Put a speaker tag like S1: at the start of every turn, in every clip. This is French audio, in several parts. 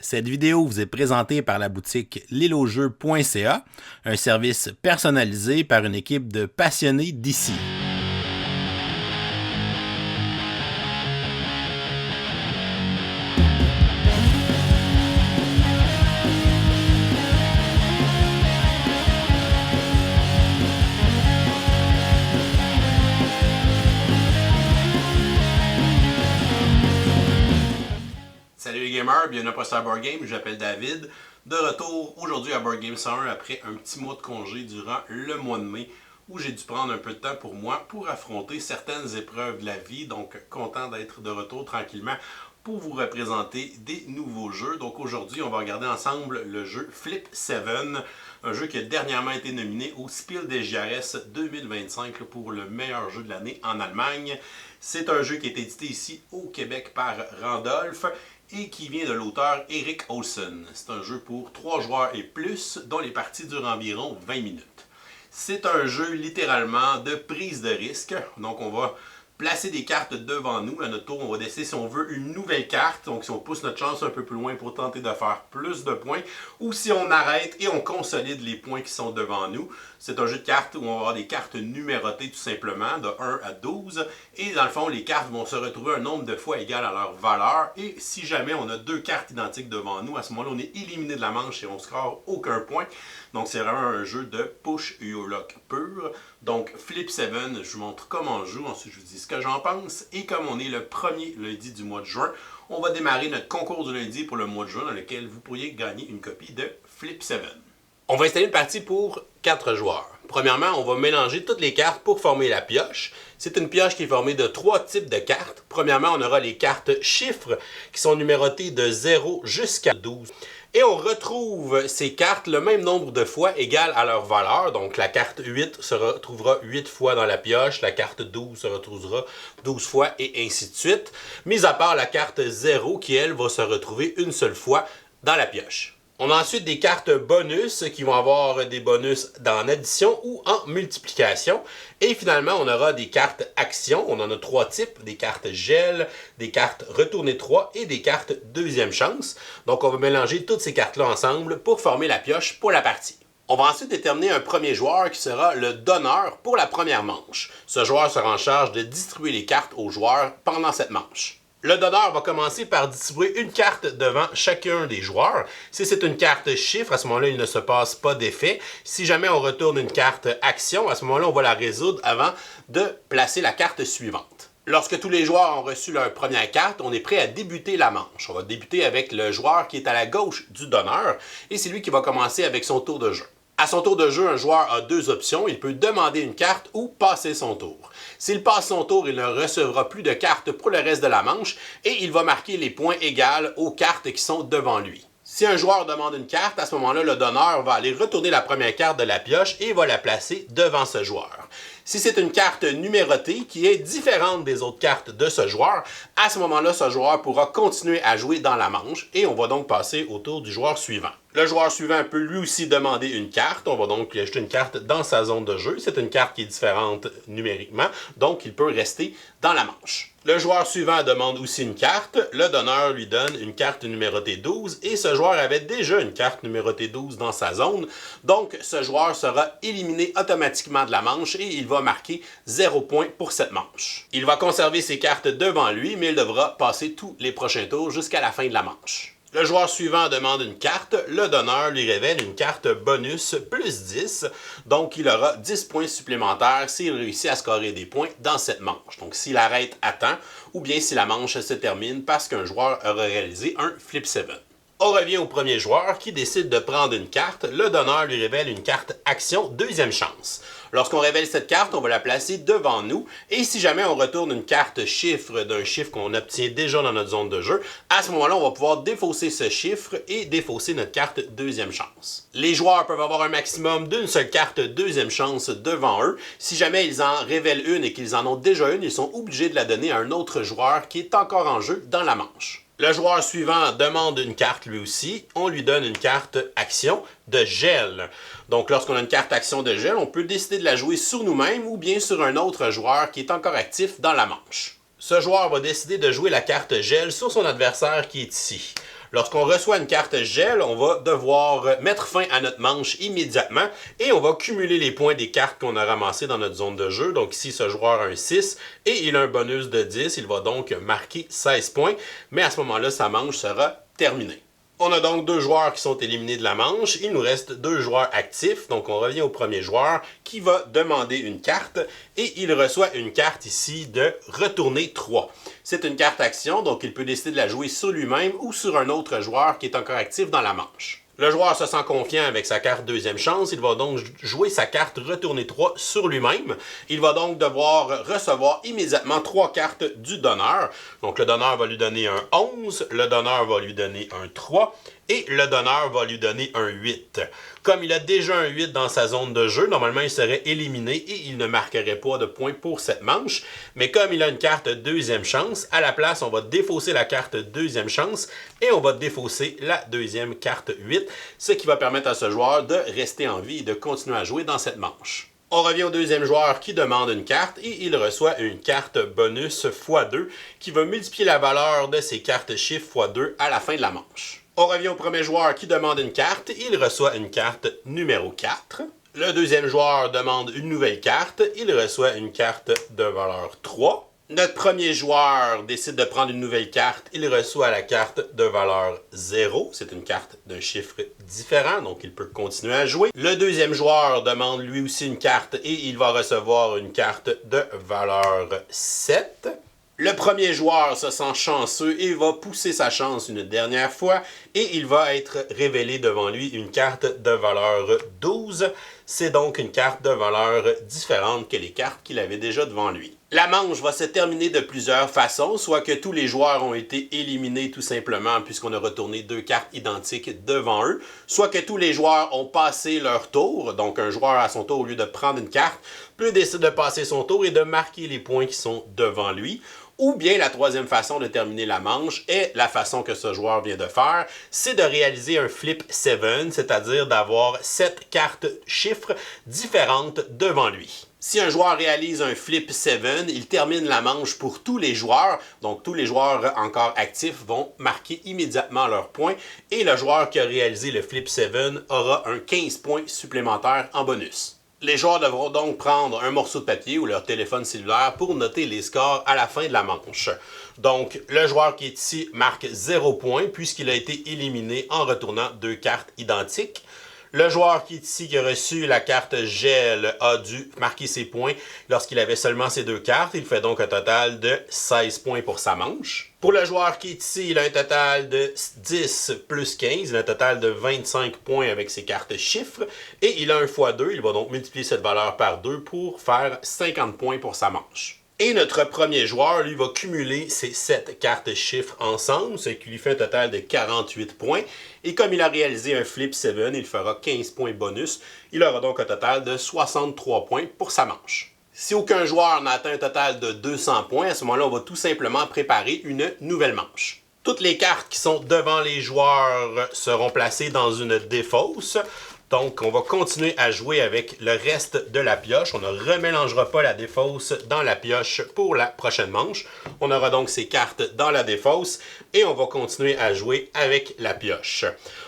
S1: Cette vidéo vous est présentée par la boutique liloJeux.ca, un service personnalisé par une équipe de passionnés d'ici.
S2: Salut les gamers, bienvenue à Poster Board Game, je m'appelle David. De retour aujourd'hui à Board Game 101 après un petit mois de congé durant le mois de mai où j'ai dû prendre un peu de temps pour moi pour affronter certaines épreuves de la vie. Donc content d'être de retour tranquillement pour vous représenter des nouveaux jeux. Donc aujourd'hui on va regarder ensemble le jeu Flip 7, un jeu qui a dernièrement été nominé au Spiel des Jahres 2025 pour le meilleur jeu de l'année en Allemagne. C'est un jeu qui est édité ici au Québec par Randolph et qui vient de l'auteur Erik Olsen. C'est un jeu pour 3 joueurs et plus, dont les parties durent environ 20 minutes. C'est un jeu littéralement de prise de risque, donc on va placer des cartes devant nous. À notre tour, on va décider si on veut une nouvelle carte, donc si on pousse notre chance un peu plus loin pour tenter de faire plus de points, ou si on arrête et on consolide les points qui sont devant nous. C'est un jeu de cartes où on va avoir des cartes numérotées tout simplement, de 1 à 12, et dans le fond, les cartes vont se retrouver un nombre de fois égal à leur valeur, et si jamais on a 2 cartes identiques devant nous, à ce moment-là, on est éliminé de la manche et on ne score aucun point. Donc c'est vraiment un jeu de push your luck pur. Donc Flip 7, je vous montre comment on joue, ensuite je vous dis ce que j'en pense. Et comme on est le premier lundi du mois de juin, on va démarrer notre concours du lundi pour le mois de juin dans lequel vous pourriez gagner une copie de Flip 7. On va installer une partie pour 4 joueurs. Premièrement, on va mélanger toutes les cartes pour former la pioche. C'est une pioche qui est formée de 3 types de cartes. Premièrement, on aura les cartes chiffres qui sont numérotées de 0 jusqu'à 12. Et on retrouve ces cartes le même nombre de fois égal à leur valeur. Donc la carte 8 se retrouvera 8 fois dans la pioche, la carte 12 se retrouvera 12 fois et ainsi de suite. Mis à part la carte 0 qui, elle, va se retrouver une seule fois dans la pioche. On a ensuite des cartes bonus qui vont avoir des bonus en addition ou en multiplication. Et finalement, on aura des cartes actions. On en a 3 types, des cartes gel, des cartes retourner 3 et des cartes deuxième chance. Donc on va mélanger toutes ces cartes-là ensemble pour former la pioche pour la partie. On va ensuite déterminer un premier joueur qui sera le donneur pour la première manche. Ce joueur sera en charge de distribuer les cartes aux joueurs pendant cette manche. Le donneur va commencer par distribuer une carte devant chacun des joueurs. Si c'est une carte chiffre, à ce moment-là, il ne se passe pas d'effet. Si jamais on retourne une carte action, à ce moment-là, on va la résoudre avant de placer la carte suivante. Lorsque tous les joueurs ont reçu leur première carte, on est prêt à débuter la manche. On va débuter avec le joueur qui est à la gauche du donneur et c'est lui qui va commencer avec son tour de jeu. À son tour de jeu, un joueur a 2 options. Il peut demander une carte ou passer son tour. S'il passe son tour, il ne recevra plus de cartes pour le reste de la manche et il va marquer les points égaux aux cartes qui sont devant lui. Si un joueur demande une carte, à ce moment-là, le donneur va aller retourner la première carte de la pioche et va la placer devant ce joueur. Si c'est une carte numérotée qui est différente des autres cartes de ce joueur, à ce moment-là, ce joueur pourra continuer à jouer dans la manche et on va donc passer au tour du joueur suivant. Le joueur suivant peut lui aussi demander une carte. On va donc lui ajouter une carte dans sa zone de jeu. C'est une carte qui est différente numériquement, donc il peut rester dans la manche. Le joueur suivant demande aussi une carte. Le donneur lui donne une carte numérotée 12 et ce joueur avait déjà une carte numérotée 12 dans sa zone. Donc ce joueur sera éliminé automatiquement de la manche et il va marquer 0 points pour cette manche. Il va conserver ses cartes devant lui, mais il devra passer tous les prochains tours jusqu'à la fin de la manche. Le joueur suivant demande une carte, le donneur lui révèle une carte bonus plus 10, donc il aura 10 points supplémentaires s'il réussit à scorer des points dans cette manche. Donc s'il arrête à temps, ou bien si la manche se termine parce qu'un joueur aura réalisé un Flip 7. On revient au premier joueur qui décide de prendre une carte. Le donneur lui révèle une carte action deuxième chance. Lorsqu'on révèle cette carte, on va la placer devant nous et si jamais on retourne une carte chiffre d'un chiffre qu'on obtient déjà dans notre zone de jeu, à ce moment-là, on va pouvoir défausser ce chiffre et défausser notre carte deuxième chance. Les joueurs peuvent avoir un maximum d'une seule carte deuxième chance devant eux. Si jamais ils en révèlent une et qu'ils en ont déjà une, ils sont obligés de la donner à un autre joueur qui est encore en jeu dans la manche. Le joueur suivant demande une carte lui aussi. On lui donne une carte action de gel. Donc lorsqu'on a une carte action de gel, on peut décider de la jouer sur nous-mêmes ou bien sur un autre joueur qui est encore actif dans la manche. Ce joueur va décider de jouer la carte gel sur son adversaire qui est ici. Lorsqu'on reçoit une carte gel, on va devoir mettre fin à notre manche immédiatement et on va cumuler les points des cartes qu'on a ramassées dans notre zone de jeu. Donc ici, ce joueur a un 6 et il a un bonus de 10. Il va donc marquer 16 points, mais à ce moment-là, sa manche sera terminée. On a donc 2 joueurs qui sont éliminés de la manche. Il nous reste 2 joueurs actifs. Donc on revient au premier joueur qui va demander une carte et il reçoit une carte ici de retourner 3. C'est une carte action, donc il peut décider de la jouer sur lui-même ou sur un autre joueur qui est encore actif dans la manche. Le joueur se sent confiant avec sa carte deuxième chance. Il va donc jouer sa carte retourner 3 sur lui-même. Il va donc devoir recevoir immédiatement 3 cartes du donneur. Donc le donneur va lui donner un 11, le donneur va lui donner un 3 et le donneur va lui donner un 8. Comme il a déjà un 8 dans sa zone de jeu, normalement il serait éliminé et il ne marquerait pas de points pour cette manche. Mais comme il a une carte deuxième chance, à la place on va défausser la carte deuxième chance et on va défausser la deuxième carte 8, ce qui va permettre à ce joueur de rester en vie et de continuer à jouer dans cette manche. On revient au deuxième joueur qui demande une carte et il reçoit une carte bonus x2 qui va multiplier la valeur de ses cartes chiffres x2 à la fin de la manche. On revient au premier joueur qui demande une carte. Il reçoit une carte numéro 4. Le deuxième joueur demande une nouvelle carte. Il reçoit une carte de valeur 3. Notre premier joueur décide de prendre une nouvelle carte. Il reçoit la carte de valeur 0. C'est une carte d'un chiffre différent, donc il peut continuer à jouer. Le deuxième joueur demande lui aussi une carte et il va recevoir une carte de valeur 7. Le premier joueur se sent chanceux et va pousser sa chance une dernière fois et il va être révélé devant lui une carte de valeur 12. C'est donc une carte de valeur différente que les cartes qu'il avait déjà devant lui. La manche va se terminer de plusieurs façons, soit que tous les joueurs ont été éliminés tout simplement puisqu'on a retourné 2 cartes identiques devant eux, soit que tous les joueurs ont passé leur tour, donc un joueur à son tour au lieu de prendre une carte peut décider de passer son tour et de marquer les points qui sont devant lui. Ou bien la troisième façon de terminer la manche est la façon que ce joueur vient de faire, c'est de réaliser un flip 7, c'est-à-dire d'avoir 7 cartes chiffres différentes devant lui. Si un joueur réalise un flip 7, il termine la manche pour tous les joueurs, donc tous les joueurs encore actifs vont marquer immédiatement leurs points et le joueur qui a réalisé le flip 7 aura un 15 points supplémentaires en bonus. Les joueurs devront donc prendre un morceau de papier ou leur téléphone cellulaire pour noter les scores à la fin de la manche. Donc, le joueur qui est ici marque 0 points puisqu'il a été éliminé en retournant 2 cartes identiques. Le joueur qui est ici, qui a reçu la carte gel, a dû marquer ses points lorsqu'il avait seulement ces 2 cartes. Il fait donc un total de 16 points pour sa manche. Pour le joueur qui est ici, il a un total de 10 plus 15, il a un total de 25 points avec ses cartes chiffres. Et il a un x2, il va donc multiplier cette valeur par 2 pour faire 50 points pour sa manche. Et notre premier joueur, lui, va cumuler ces 7 cartes chiffres ensemble, ce qui lui fait un total de 48 points. Et comme il a réalisé un flip 7, il fera 15 points bonus. Il aura donc un total de 63 points pour sa manche. Si aucun joueur n'a atteint un total de 200 points, à ce moment-là, on va tout simplement préparer une nouvelle manche. Toutes les cartes qui sont devant les joueurs seront placées dans une défausse. Donc, on va continuer à jouer avec le reste de la pioche. On ne remélangera pas la défausse dans la pioche pour la prochaine manche. On aura donc ces cartes dans la défausse et on va continuer à jouer avec la pioche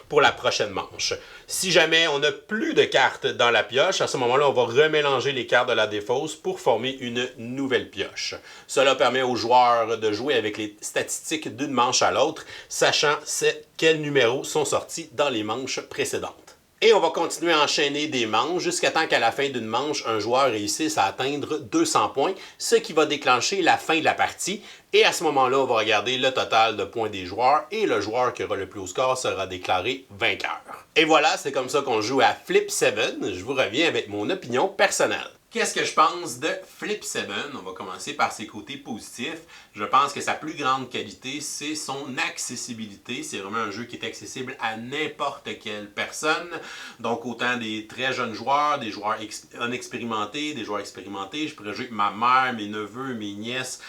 S2: pour la prochaine manche. Si jamais on n'a plus de cartes dans la pioche, à ce moment-là, on va remélanger les cartes de la défausse pour former une nouvelle pioche. Cela permet aux joueurs de jouer avec les statistiques d'une manche à l'autre, sachant quels numéros sont sortis dans les manches précédentes. Et on va continuer à enchaîner des manches jusqu'à temps qu'à la fin d'une manche, un joueur réussisse à atteindre 200 points, ce qui va déclencher la fin de la partie. Et à ce moment-là, on va regarder le total de points des joueurs et le joueur qui aura le plus haut score sera déclaré vainqueur. Et voilà, c'est comme ça qu'on joue à Flip 7. Je vous reviens avec mon opinion personnelle. Qu'est-ce que je pense de Flip 7? On va commencer par ses côtés positifs. Je pense que sa plus grande qualité, c'est son accessibilité. C'est vraiment un jeu qui est accessible à n'importe quelle personne. Donc autant des très jeunes joueurs, des joueurs inexpérimentés, des joueurs expérimentés. Je pourrais jouer avec ma mère, mes neveux, mes nièces,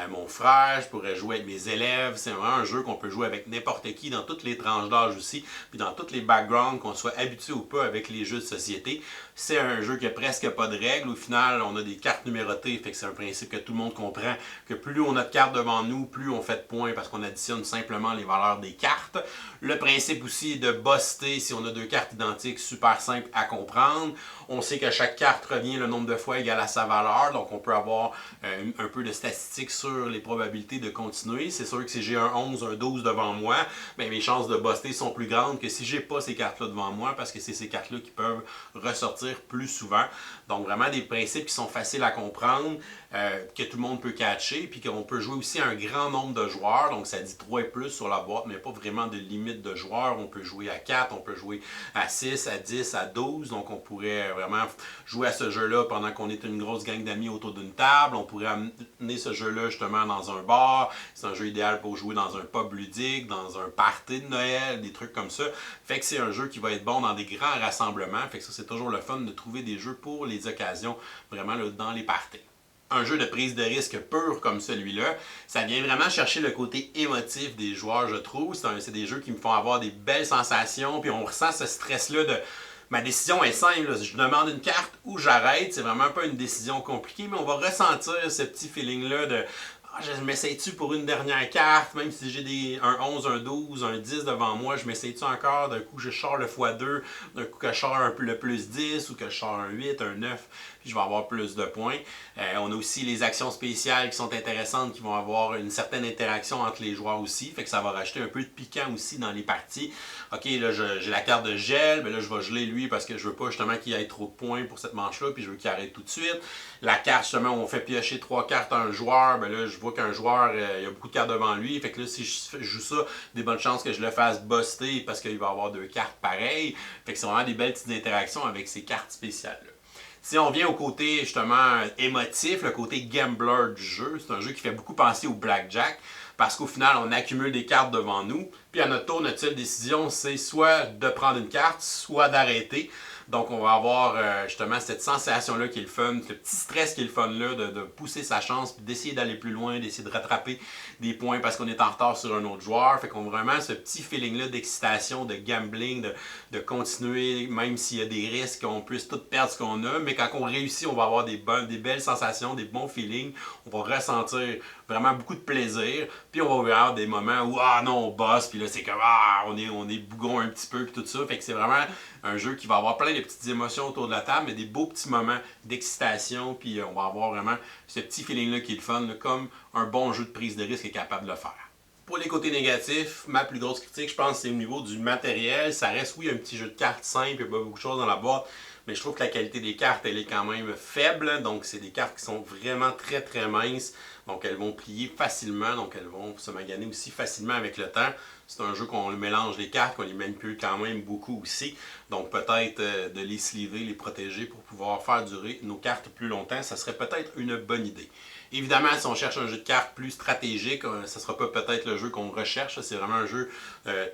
S2: mon frère. Je pourrais jouer avec mes élèves. C'est vraiment un jeu qu'on peut jouer avec n'importe qui, dans toutes les tranches d'âge aussi, puis dans tous les backgrounds, qu'on soit habitué ou pas avec les jeux de société. C'est un jeu qui n'a presque pas de règles, où final, on a des cartes numérotées, fait que c'est un principe que tout le monde comprend, que plus on a de cartes devant nous, plus on fait de points parce qu'on additionne simplement les valeurs des cartes. Le principe aussi est de buster si on a deux cartes identiques, super simple à comprendre. On sait que chaque carte revient le nombre de fois égal à sa valeur, donc on peut avoir un peu de statistiques sur les probabilités de continuer. C'est sûr que si j'ai un 11, un 12 devant moi, bien, mes chances de buster sont plus grandes que si j'ai pas ces cartes-là devant moi, parce que c'est ces cartes-là qui peuvent ressortir plus souvent. Donc vraiment des principes qui sont faciles à comprendre, que tout le monde peut catcher, puis qu'on peut jouer aussi à un grand nombre de joueurs, donc ça dit 3 et plus sur la boîte, mais pas vraiment de limite de joueurs. On peut jouer à 4, on peut jouer à 6, à 10, à 12, donc on pourrait vraiment jouer à ce jeu-là pendant qu'on est une grosse gang d'amis autour d'une table. On pourrait amener ce jeu-là justement dans un bar. C'est un jeu idéal pour jouer dans un pub ludique, dans un party de Noël, des trucs comme ça. Fait que c'est un jeu qui va être bon dans des grands rassemblements. Fait que ça, c'est toujours le fun de trouver des jeux pour les occasions vraiment là, dans les parties. Un jeu de prise de risque pur comme celui-là, ça vient vraiment chercher le côté émotif des joueurs, je trouve. C'est des jeux qui me font avoir des belles sensations, puis on ressent ce stress-là de... Ma décision est simple, là. Je demande une carte ou j'arrête. C'est vraiment pas une décision compliquée, mais on va ressentir ce petit feeling-là de je m'essaye-tu pour une dernière carte, même si j'ai un 11, un 12, un 10 devant moi, je m'essaye-tu encore, d'un coup je sors le x2, d'un coup que je sors le plus 10 ou que je sors un 8, un 9, puis je vais avoir plus de points. On a aussi les actions spéciales qui sont intéressantes, qui vont avoir une certaine interaction entre les joueurs aussi, fait que ça va rajouter un peu de piquant aussi dans les parties. Ok, là j'ai la carte de gel, mais là je vais geler lui parce que je veux pas justement qu'il ait trop de points pour cette manche-là, puis je veux qu'il arrête tout de suite. La carte justement où on fait piocher 3 cartes à un joueur, ben là je vois qu'un joueur, il y a beaucoup de cartes devant lui, fait que là si je joue ça, des bonnes chances que je le fasse buster parce qu'il va avoir 2 cartes pareilles. Fait que c'est vraiment des belles petites interactions avec ces cartes spéciales-là. Si on vient au côté justement émotif, le côté gambler du jeu, c'est un jeu qui fait beaucoup penser au blackjack parce qu'au final, on accumule des cartes devant nous. Puis à notre tour, notre seule décision, c'est soit de prendre une carte, soit d'arrêter. Donc, on va avoir justement cette sensation-là qui est le fun, ce petit stress qui est le fun-là de pousser sa chance, puis d'essayer d'aller plus loin, d'essayer de rattraper des points parce qu'on est en retard sur un autre joueur. Fait qu'on a vraiment ce petit feeling-là d'excitation, de gambling, de continuer, même s'il y a des risques, qu'on puisse tout perdre ce qu'on a. Mais quand on réussit, on va avoir des belles sensations, des bons feelings. On va ressentir vraiment beaucoup de plaisir. Puis on va avoir des moments où, ah non, on bosse, puis là, c'est comme, ah, on est bougon un petit peu, puis tout ça. Fait que c'est vraiment un jeu qui va avoir plein de petites émotions autour de la table, mais des beaux petits moments d'excitation, puis on va avoir vraiment ce petit feeling-là qui est le fun, là, comme un bon jeu de prise de risque est capable de le faire. Pour les côtés négatifs, ma plus grosse critique, je pense, c'est au niveau du matériel. Ça reste, oui, un petit jeu de cartes simple, il y a pas beaucoup de choses dans la boîte, mais je trouve que la qualité des cartes, elle est quand même faible. Donc, c'est des cartes qui sont vraiment très, très minces. Donc, elles vont plier facilement, donc elles vont se maganer aussi facilement avec le temps. C'est un jeu qu'on mélange les cartes, qu'on les manipule quand même beaucoup aussi. Donc, peut-être de les sleever, les protéger pour pouvoir faire durer nos cartes plus longtemps, ça serait peut-être une bonne idée. Évidemment, si on cherche un jeu de cartes plus stratégique, ce ne sera pas peut-être le jeu qu'on recherche. C'est vraiment un jeu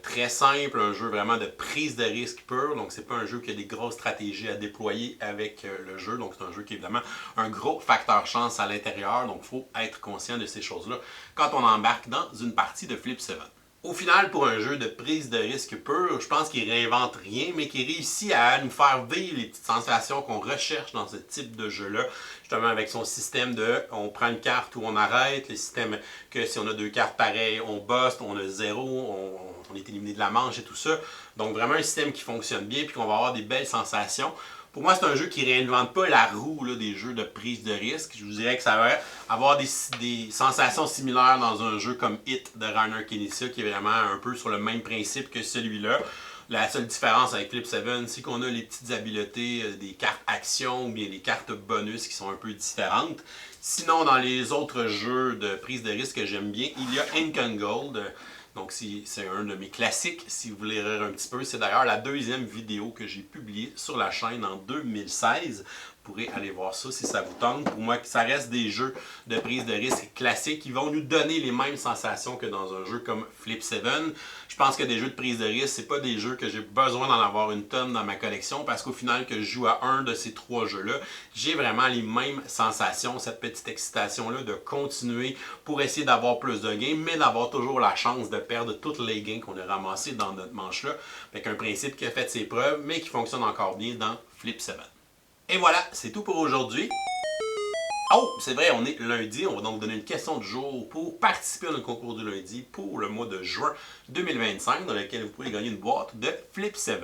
S2: très simple, un jeu vraiment de prise de risque pur. Donc, c'est pas un jeu qui a des grosses stratégies à déployer avec le jeu. Donc, c'est un jeu qui est évidemment un gros facteur chance à l'intérieur. Donc, il faut être conscient de ces choses-là quand on embarque dans une partie de Flip 7. Au final, pour un jeu de prise de risque pur, je pense qu'il réinvente rien, mais qu'il réussit à nous faire vivre les petites sensations qu'on recherche dans ce type de jeu-là. Justement, avec son système de on prend une carte ou on arrête, le système que si on a 2 cartes pareilles, on bust, on a 0, on est éliminé de la manche et tout ça. Donc vraiment un système qui fonctionne bien et qu'on va avoir des belles sensations. Pour moi, c'est un jeu qui ne réinvente pas la roue là, des jeux de prise de risque. Je vous dirais que ça va avoir des sensations similaires dans un jeu comme Hit de Rainer Knizia, qui est vraiment un peu sur le même principe que celui-là. La seule différence avec Flip 7, c'est qu'on a les petites habiletés des cartes action ou bien les cartes bonus qui sont un peu différentes. Sinon, dans les autres jeux de prise de risque que j'aime bien, il y a Ink and Gold. Donc, c'est un de mes classiques, si vous voulez rire un petit peu. C'est d'ailleurs la deuxième vidéo que j'ai publiée sur la chaîne en 2016. Vous pourrez aller voir ça si ça vous tente. Pour moi, ça reste des jeux de prise de risque classiques qui vont nous donner les mêmes sensations que dans un jeu comme Flip 7. Je pense que des jeux de prise de risque, c'est pas des jeux que j'ai besoin d'en avoir une tonne dans ma collection parce qu'au final, que je joue à un de ces 3 jeux-là, j'ai vraiment les mêmes sensations, cette petite excitation-là de continuer pour essayer d'avoir plus de gains, mais d'avoir toujours la chance de perdre tous les gains qu'on a ramassés dans notre manche-là. Avec un principe qui a fait ses preuves, mais qui fonctionne encore bien dans Flip 7. Et voilà, c'est tout pour aujourd'hui. Oh, c'est vrai, on est lundi. On va donc vous donner une question du jour pour participer au concours du lundi pour le mois de juin 2025, dans lequel vous pouvez gagner une boîte de Flip 7.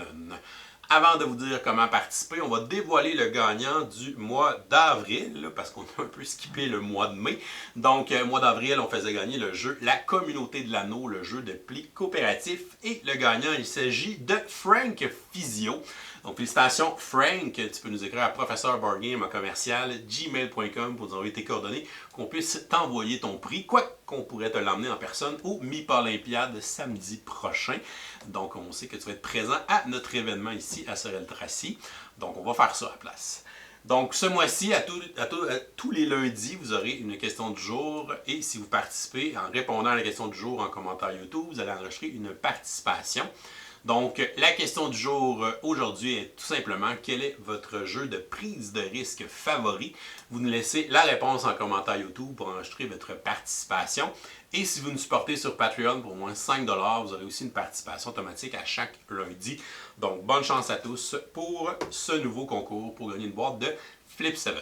S2: Avant de vous dire comment participer, on va dévoiler le gagnant du mois d'avril, parce qu'on a un peu skippé le mois de mai. Donc, mois d'avril, on faisait gagner le jeu La Communauté de l'Anneau, le jeu de pli coopératif. Et le gagnant, il s'agit de Frank Fizio. Donc, félicitations, Frank. Tu peux nous écrire à professeurboardgame@gmail.com pour nous envoyer tes coordonnées, qu'on puisse t'envoyer ton prix, quoi qu'on pourrait te l'emmener en personne au MIPA-Olympiade samedi prochain. Donc, on sait que tu vas être présent à notre événement ici à Sorel-Tracy. Donc, on va faire ça à la place. Donc, ce mois-ci, à tous les lundis, vous aurez une question du jour. Et si vous participez en répondant à la question du jour en commentaire YouTube, vous allez enregistrer une participation. Donc, la question du jour aujourd'hui est tout simplement quel est votre jeu de prise de risque favori? Vous nous laissez la réponse en commentaire YouTube pour enregistrer votre participation. Et si vous nous supportez sur Patreon pour au moins 5$, vous aurez aussi une participation automatique à chaque lundi. Donc, bonne chance à tous pour ce nouveau concours pour gagner une boîte de Flip 7.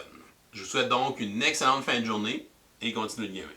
S2: Je vous souhaite donc une excellente fin de journée et continuez de gamer.